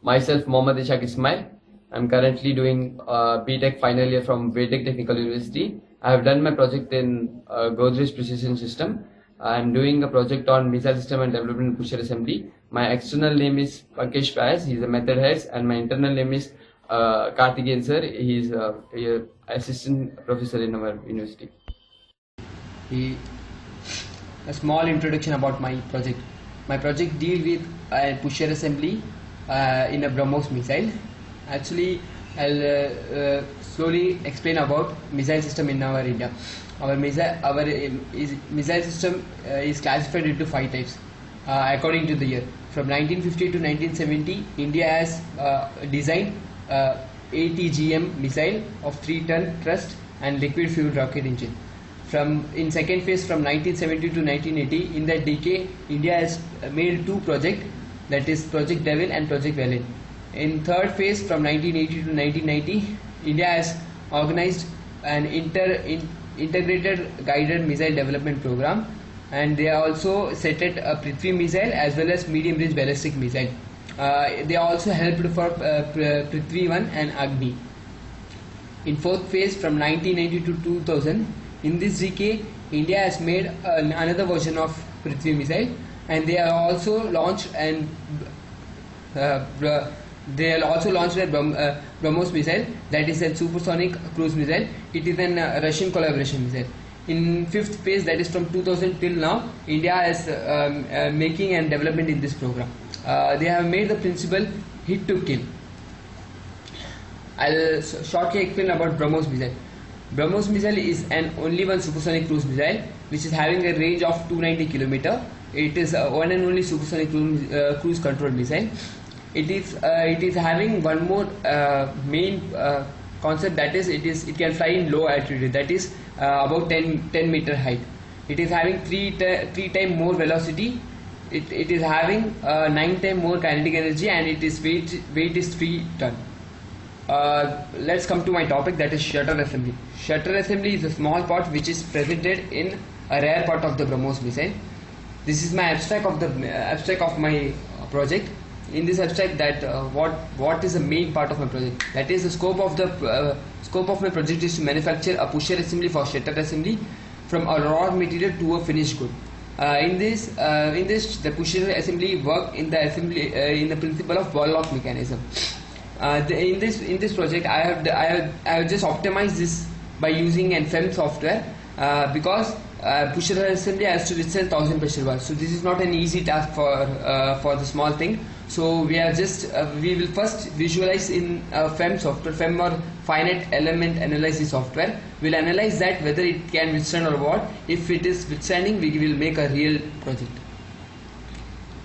Myself, Mohammad Ishaq Ismail. I'm currently doing BTech final year from Vedic Technical University. I have done my project in Godrej precision system. I'm doing a project on missile system and development pusher assembly. My external name is Pankaj Payas. He's a method head, and my internal name is Karthikeyan sir. He's a assistant professor in our university. A small introduction about my project. My project deals with a pusher assembly in a BrahMos missile. Actually, I'll slowly explain about missile system in our India. Our missile system is classified into 5 types according to the year. From 1950 to 1970, India has designed ATGM missile of 3-ton thrust and liquid fuel rocket engine. In second phase from 1970 to 1980, in that decade, India has made 2 projects, that is Project Devil and Project Valiant. In third phase from 1980 to 1990, India has organized an integrated guided missile development program, and they also set it a Prithvi missile as well as medium range ballistic missile. They also helped for Prithvi 1 and Agni. In fourth phase from 1990 to 2000, in this decade, India has made another version of Prithvi missile, and they have also launched a BrahMos missile, that is a supersonic cruise missile. It is a Russian collaboration missile. In fifth phase, that is from 2000 till now, India is making and development in this program. They have made the principle hit to kill. I'll shortly explain about BrahMos missile. BrahMos missile is an only one supersonic cruise missile which is having a range of 290 km. It is one and only supersonic cruise control missile. It is having one more main concept, that is it can fly in low altitude, that is about 10 meter height. It is having 3 times more velocity. It is having 9 times more kinetic energy, and its weight is 3 ton. Let's come to my topic, that is shutter assembly. Shutter assembly is a small part which is presented in a rare part of the BrahMos missile. This is my abstract of my project. In this abstract, that what is the main part of my project? That is the scope of my project is to manufacture a pusher assembly for shutter assembly from a raw material to a finished good. In this the pusher assembly work in the principle of ball lock mechanism. In this project, I have just optimized this by using an FEM software because pusher assembly has to withstand 1000 pressure bars. So this is not an easy task for the small thing. So we will first visualize in FEM software, FEM or finite element analysis software. We'll analyze that whether it can withstand or what. If it is withstanding, we will make a real project.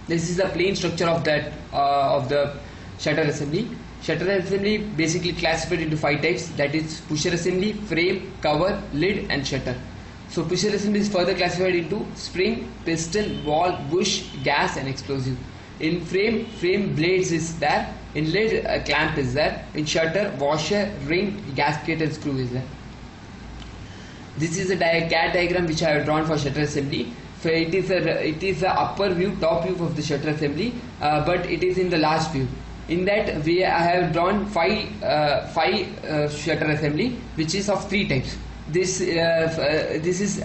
This is the plain structure of the shutter assembly. Shutter assembly basically classified into 5 types, that is pusher assembly, frame, cover, lid and shutter. So pusher assembly is further classified into spring, piston, ball, bush, gas and explosive. In frame blades is there. In lid, a clamp is there. In shutter, washer, ring, gasket and screw is there. This is a CAD diagram which I have drawn for shutter assembly. So it is the upper view, top view of the shutter assembly, but it is in the last view. In that I have drawn 5 shutter assembly, which is of 3 types. This is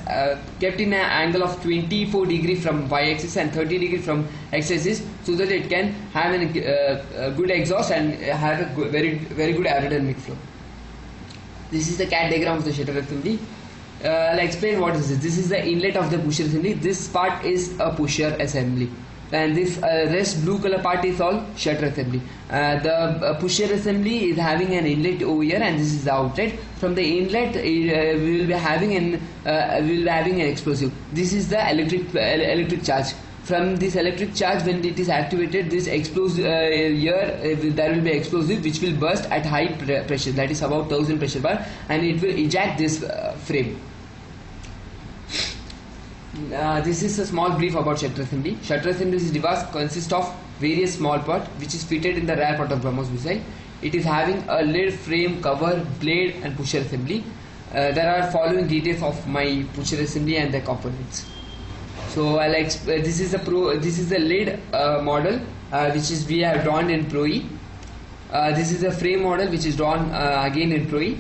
kept in an angle of 24 degree from y-axis and 30 degree from x-axis, so that it can have a good exhaust and have a very good aerodynamic flow. This is the CAD diagram of the shutter assembly. I'll explain what is this. This is the inlet of the pusher assembly. This part is a pusher assembly, and this rest blue color part is all shutter assembly. The pusher assembly is having an inlet over here, and this is the outlet. From the inlet, we will be having an explosive. This is the electric charge. From this electric charge, when it is activated, this explosive there will be explosive which will burst at high pressure, that is about 1000 pressure bar, and it will eject this frame. This is a small brief about shutter assembly. Shutter assembly consists of various small parts which is fitted in the rear part of BrahMos missile. It is having a lid, frame, cover, blade and pusher assembly. There are following details of my pusher assembly and the components. So this is the lid model which is we have drawn in Pro E. This is a frame model which is drawn again in Pro-E.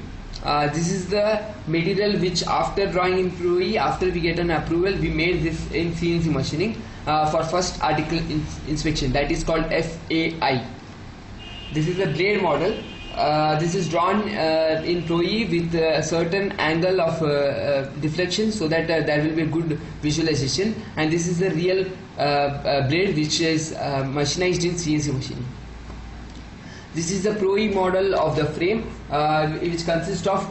This is the material which after drawing in Pro-E, after we get an approval, we made this in CNC machining for first article inspection, that is called FAI. This is a blade model. This is drawn in Pro-E with a certain angle of deflection, so that there will be a good visualization, and this is the real blade which is machinized in CNC machining. This is the Pro-E model of the frame, which consists of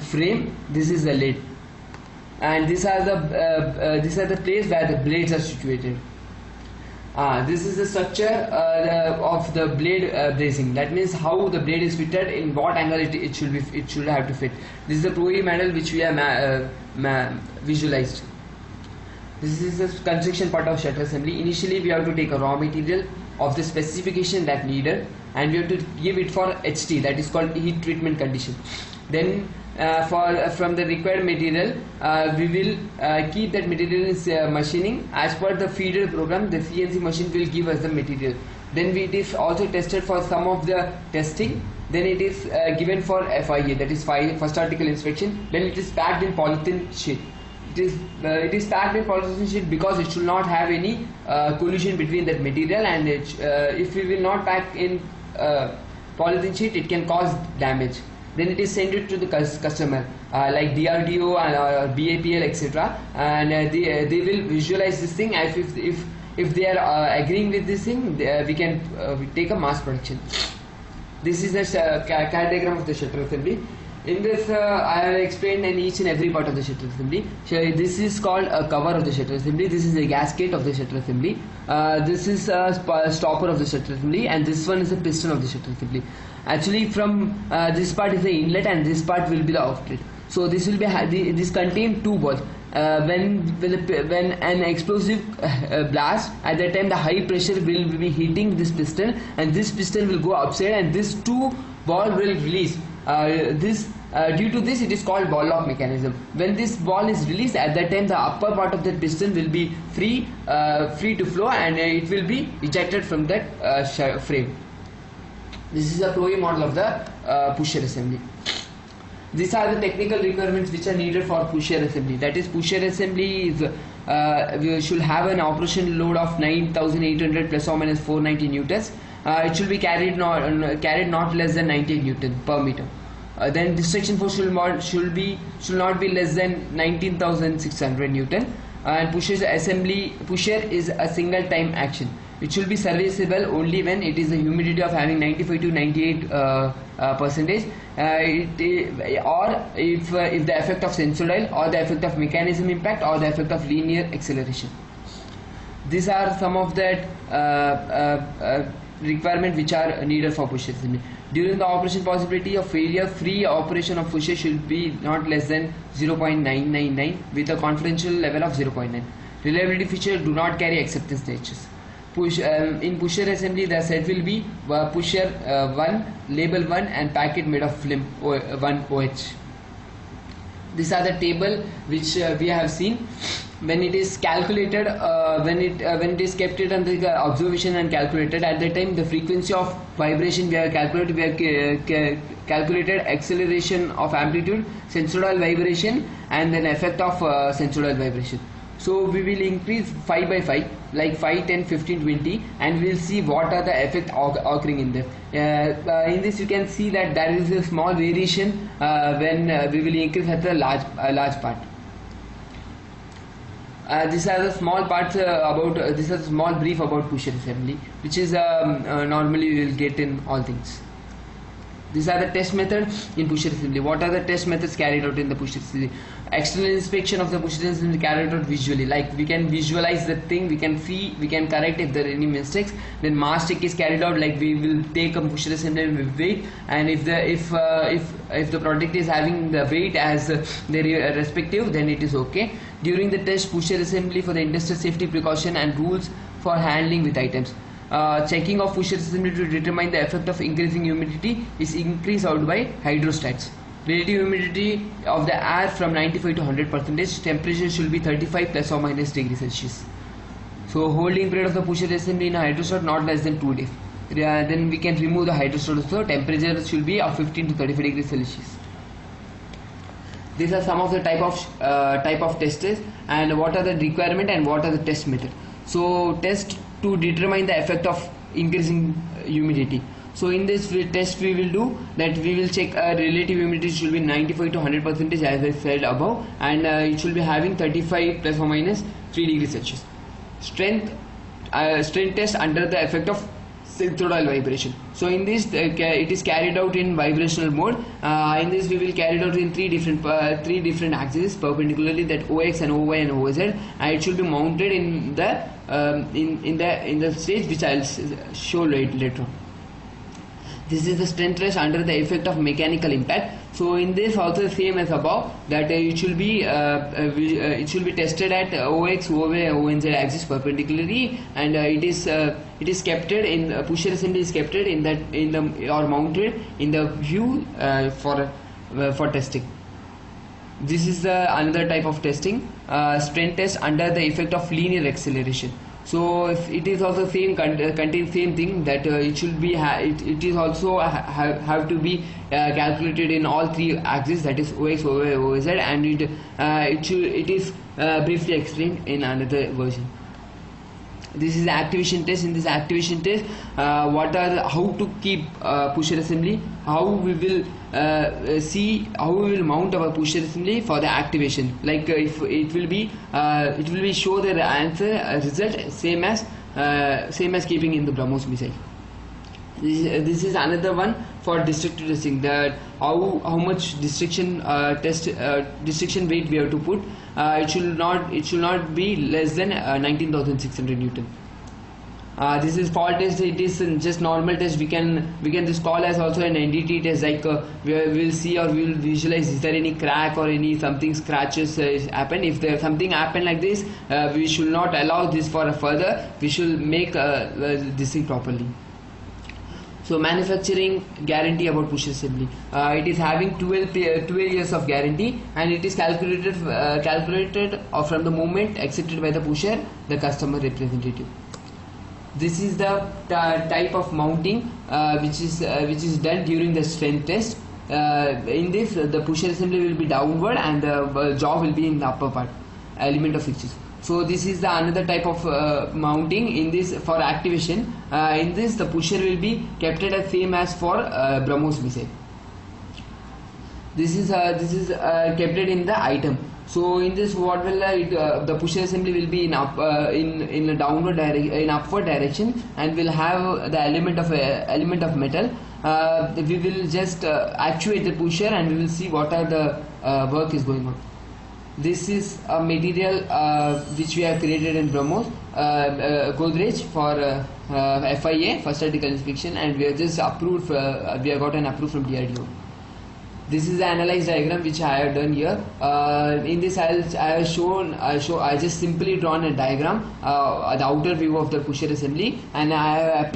frame. This is the lid, and these are the place where the blades are situated. This is the structure of the blade bracing. That means how the blade is fitted, in what angle it should have to fit. This is the Pro-E model which we have visualized. This is the construction part of shutter assembly. Initially, we have to take a raw material of the specification that needed, and we have to give it for HT, that is called heat treatment condition. Then from the required material, we will keep that material in machining. As per the feeder program, the CNC machine will give us the material. Then it is also tested for some of the testing. Then it is given for FIA, that is first article inspection. Then it is packed in polythene sheet. It is packed in polythene sheet because it should not have any collision between that material, and if we will not pack in polythene sheet, it can cause damage. Then it is sent it to the customer, like DRDO and BAPL, etc. And they will visualize this thing. If they are agreeing with this thing, we can take a mass production. This is the CAD diagram of the shutter assembly. In this, I have explained in each and every part of the shutter assembly. So this is called a cover of the shutter assembly. This is a gasket of the shutter assembly. This is a stopper of the shutter assembly, and this one is a piston of the shutter assembly. Actually, from this part is the inlet, and this part will be the outlet. So this will be this contain two balls. When an explosive blast, at that time the high pressure will be hitting this piston, and this piston will go upside, and this two ball will release. Due to this, it is called ball lock mechanism. When this ball is released, at that time the upper part of the piston will be free to flow, and it will be ejected from that frame. This is a Pro-E model of the pusher assembly. These are the technical requirements which are needed for pusher assembly. That is, pusher assembly is we should have an operation load of 9,800 plus or minus 490 newtons. It should be carried not less than 98 newton per meter. Then distraction force should not be less than 19,600 newton. And pusher is a single time action. It should be serviceable only when it is a humidity of having 95 to 98 percentage, or if the effect of sensodile, or the effect of mechanism impact, or the effect of linear acceleration. These are some of the requirements which are needed for pusher assembly. During the operation, possibility of failure, free operation of pusher should be not less than 0.999 with a confidential level of 0.9. Reliability features do not carry acceptance natures. In pusher assembly, the set will be pusher 1, label 1, and packet made of film 1 OH. These are the table which we have seen. When it is calculated, when it is kept it under the observation and calculated, at that time the frequency of vibration we have calculated. We have calculated acceleration of amplitude, sensodile vibration, and then effect of sensodile vibration. So we will increase 5 by 5, like 5, 10, 15, 20, and we will see what are the effects occurring in there. In this you can see that there is a small variation when we will increase at a large part. These are the small parts this is a small brief about pusher assembly, which is normally we will get in all things. These are the test methods in pusher assembly. What are the test methods carried out in the pusher assembly? External inspection of the pusher assembly carried out visually, like we can visualize the thing, we can see, we can correct if there are any mistakes. Then mass check is carried out, like we will take a pusher assembly with weight, and if the product is having the weight as their respective, then it is okay. During the test, pusher assembly for the industrial safety precaution and rules for handling with items. Checking of pusher assembly to determine the effect of increasing humidity is increased out by hydrostats. Relative humidity of the air from 95 to 100%. Temperature should be 35 plus or minus degrees Celsius. So holding period of the pusher assembly in a hydrostat not less than 2 days. then we can remove the hydrostatic. So temperature should be of 15 to 35 degrees Celsius. These are some of the type of tests, and what are the requirement and what are the test method. So test to determine the effect of increasing humidity. So in this test we will do that, we will check relative humidity should be 95 to 100% as I said above, and it should be having 35 plus or minus 3 degrees Celsius. Strength test under the effect of centroidal vibration. So in this it is carried out in vibrational mode. In this we will carry it out in three different axes perpendicularly, that OX and OY and OZ, and it should be mounted in the stage which I will show later on. This is the strength test under the effect of mechanical impact. So in this also same as above, that it should be tested at OX, OY, ONZ axis perpendicularly, and it is kept in pusher assembly is kept or mounted in the view for testing. This is another type of testing, strength test under the effect of linear acceleration. So it is also contains same thing, that it should be it is also have to be calculated in all three axes, that is OX, OY, OZ, and it is briefly explained in another version. This is the activation test. In this activation test, how to keep pusher assembly, how we will mount our pusher assembly for the activation. Like if it will be show the answer result same as keeping in the BrahMos missile. This is another one for destructive testing, that how much destruction weight we have to put. It should not be less than 19,600 Newton. This is fault test. It is just normal test. We can just call as also an NDT test, like we will see or we will visualize is there any crack or any something scratches happen. If there something happen like this, we should not allow this for further. We should make this thing properly. So manufacturing guarantee about pusher assembly. It is having 12 years of guarantee, and it is calculated from the moment accepted by the pusher, the customer representative. This is the type of mounting which is done during the strength test. In this, the pusher assembly will be downward and the jaw will be in the upper part, element of fixtures. So this is the another type of mounting. In this, for activation, in this the pusher will be kept at same as for BrahMos missile. This is kept in the item. So in this, what will the pusher assembly will be in a downward in upward direction, and will have the element of metal. We will just actuate the pusher, and we will see what are the work is going on. This is a material which we have created in BrahMos, godrej for FIA, first article inspection, and we have just approved. We have gotten approved from DRDO. This is the analyzed diagram which I have done here. In this, I just simply drawn a diagram, the outer view of the pusher assembly, and I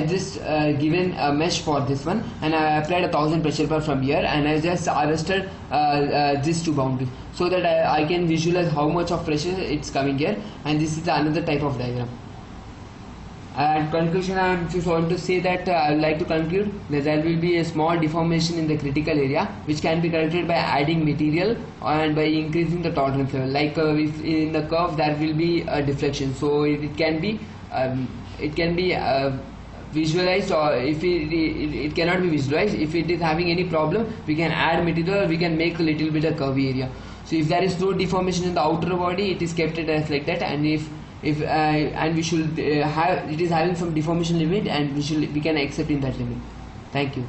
just given a mesh for this one, and I applied 1000 pressure bar from here, and I just arrested these two boundaries, so that I can visualize how much of pressure it's coming here. And this is another type of diagram. And conclusion, I am just want to say that I would like to conclude that there will be a small deformation in the critical area, which can be corrected by adding material and by increasing the tolerance level. Like if in the curve there will be a deflection, so it can be visualized, or if it cannot be visualized, if it is having any problem, we can add material, we can make a little bit of curvy area. So if there is no deformation in the outer body, it is kept as like that, and and we should have it is having some deformation limit, and we can accept in that limit. Thank you.